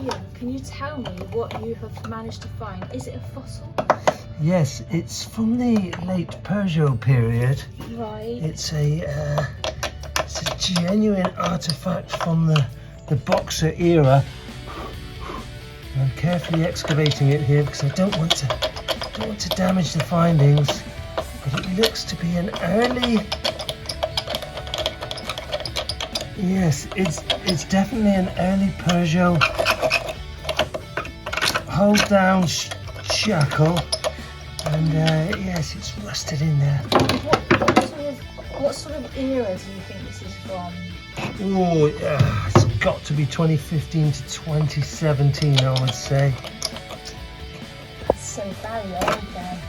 here. Can you tell me what you have managed to find? Is it a fossil? Yes, it's from the late Peugeot period. Right. It's a genuine artifact from the Boxer era. I'm carefully excavating it here because I don't want to damage the findings. But it looks to be an early. Yes, it's definitely an early Peugeot hold down shackle, and yes, it's rusted in there. What sort of era do you think this is from? Oh, yeah, it's got to be 2015 to 2017, I would say. That's so very old then.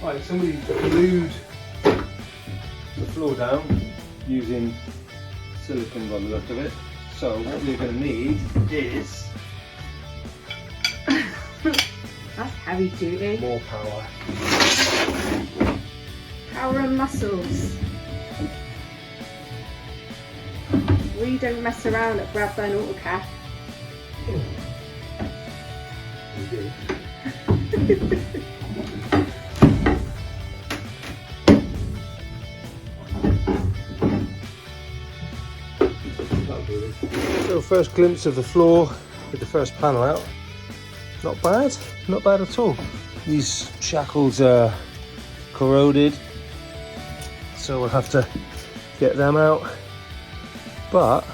Right, somebody glued the floor down using silicone by the look of it. So what we're going to need is That's heavy duty. more power. Power and muscles. We don't mess around at Bradburn AutoCare. We do. So first glimpse of the floor with the first panel out. Not bad at all. These shackles are corroded, so we'll have to get them out. But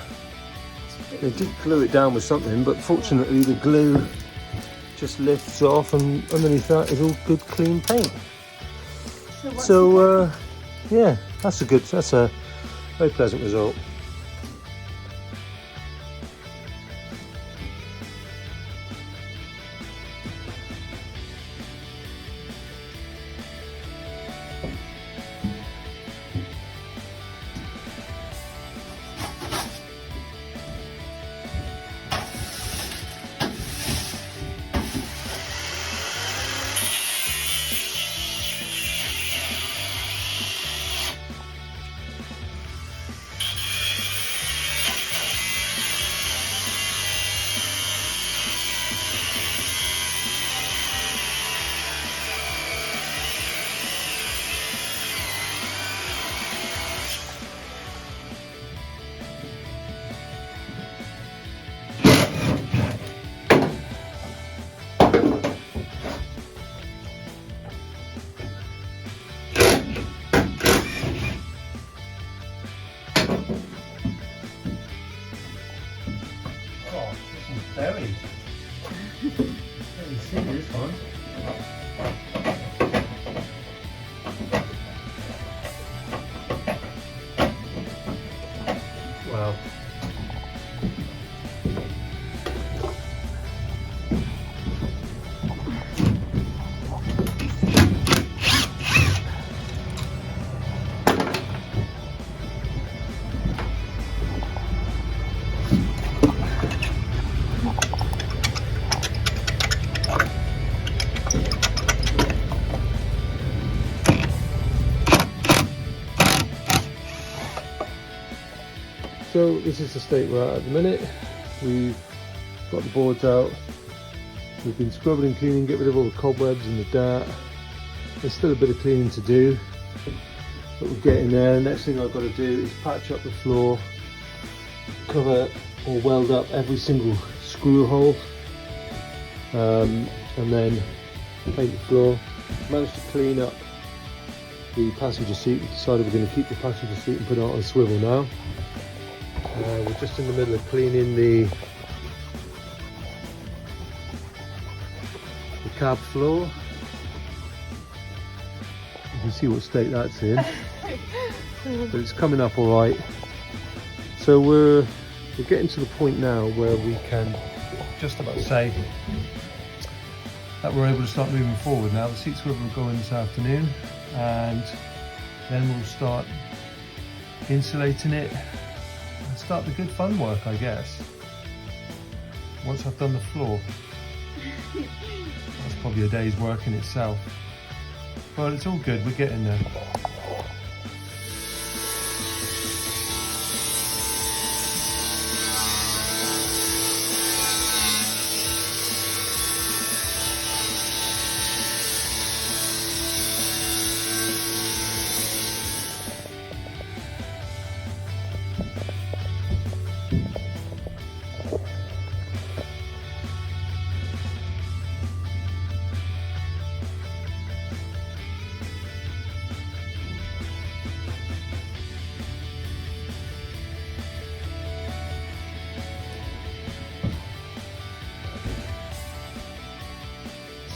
they did glue it down with something, but fortunately the glue just lifts off, and underneath that is all good clean paint. So yeah, that's a very pleasant result. Buried. Very see this one. Wow. So this is the state we're at the minute. We've got the boards out. We've been scrubbing and cleaning, get rid of all the cobwebs and the dirt. There's still a bit of cleaning to do, but we're getting there. Next thing I've got to do is patch up the floor, cover or weld up every single screw hole, and then paint the floor. Managed to clean up the passenger seat. We decided we're going to keep the passenger seat and put it on a swivel now. We're just in the middle of cleaning the cab floor. You can see what state that's in, but it's coming up all right. So we're getting to the point now where we can just about say that we're able to start moving forward now. The seat swivel will go in this afternoon, and then we'll start insulating it. Start the good fun work, I guess. Once I've done the floor. That's probably a day's work in itself. But it's all good, we're getting there.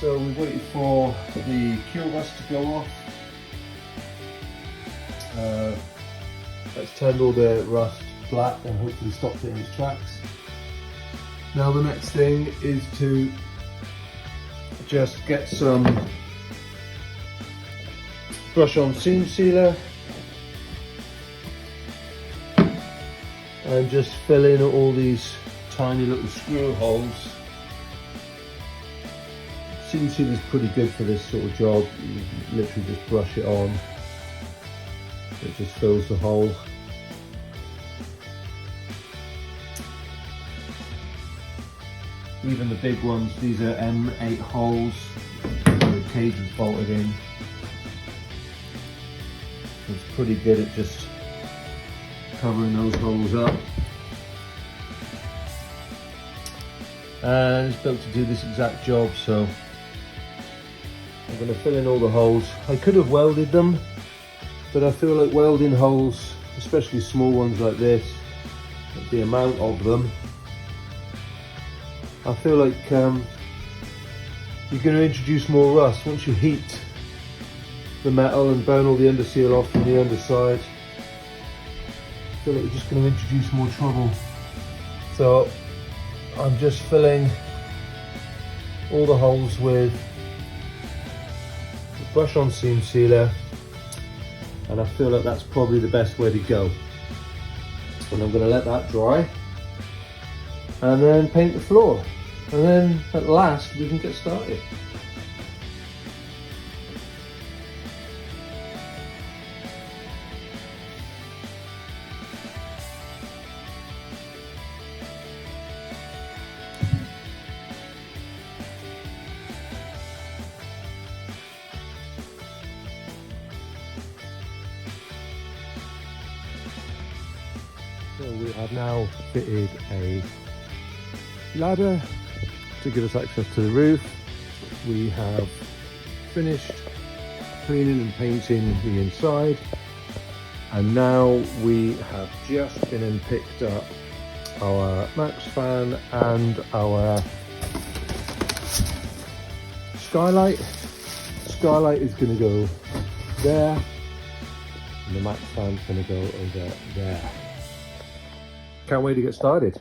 So we've waited for the cure rust to go off. That's turned all the rust black and hopefully stopped it in its tracks. Now the next thing is to just get some brush on seam sealer and just fill in all these tiny little screw holes. Seam sealer is pretty good for this sort of job. You literally just brush it on. It just fills the hole. Even the big ones, these are M8 holes. The cage was bolted in. It's pretty good at just covering those holes up. And it's built to do this exact job, so I'm going to fill in all the holes. I could have welded them, but I feel like welding holes, especially small ones like this, the amount of them, I feel like you're going to introduce more rust. Once you heat the metal and burn all the underseal off from the underside, I feel like you're just going to introduce more trouble. So I'm just filling all the holes with brush on seam sealer, and I feel like that's probably the best way to go. And I'm going to let that dry and then paint the floor, and then at last we can get started. So we have now fitted a ladder to give us access to the roof. We have finished cleaning and painting the inside, and now we have just been and picked up our max fan and our skylight. Skylight is going to go there, and the max fan's going to go over there. Can't wait to get started.